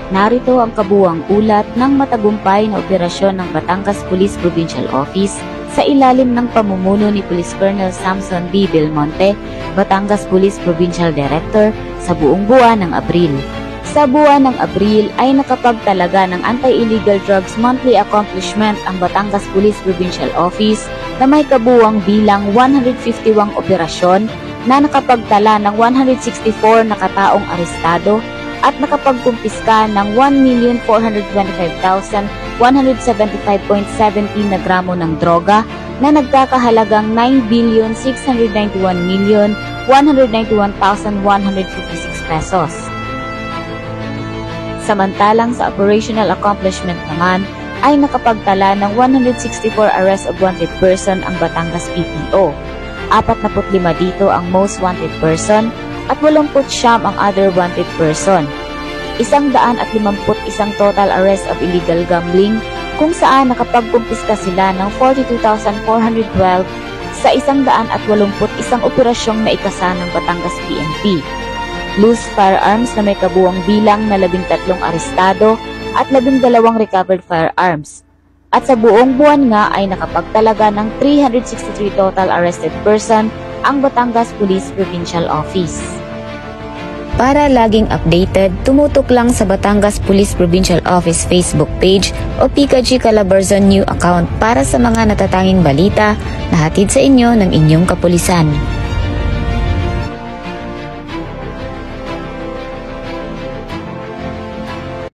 Narito ang kabuuang ulat ng matagumpay na operasyon ng Batangas Police Provincial Office sa ilalim ng pamumuno ni Police Colonel Samson D. Belmonte, Batangas Police Provincial Director, sa buong buwan ng Abril. Sa buwan ng Abril ay nakapagtalaga ng Anti-Illegal Drugs Monthly Accomplishment ang Batangas Police Provincial Office na may kabuuang bilang 151 operasyon na nakapagtala ng 164 na kataong arestado at nakapagkumpiska ng 1,425,175.17 na gramo ng droga na nagkakahalagang 9,691,191,156 pesos. Samantalang sa operational accomplishment naman ay nakapagtala ng 164 arrest of wanted person ang Batangas PPO. 45 dito ang most wanted person at 89 ang other wanted person. 151 total arrest of illegal gambling kung saan nakapagkumpiska sila ng 42,412 sa 181 operasyong naikasa ng Batangas PNP. Loose firearms na may kabuuang bilang na 13 arestado at 12 recovered firearms. At sa buong buwan nga ay nakapagtalaga ng 363 total arrested person ang Batangas Police Provincial Office. Para laging updated, tumutok lang sa Batangas Police Provincial Office Facebook page o PKG Calabarzon New account para sa mga natatanging balita na hatid sa inyo ng inyong kapulisan.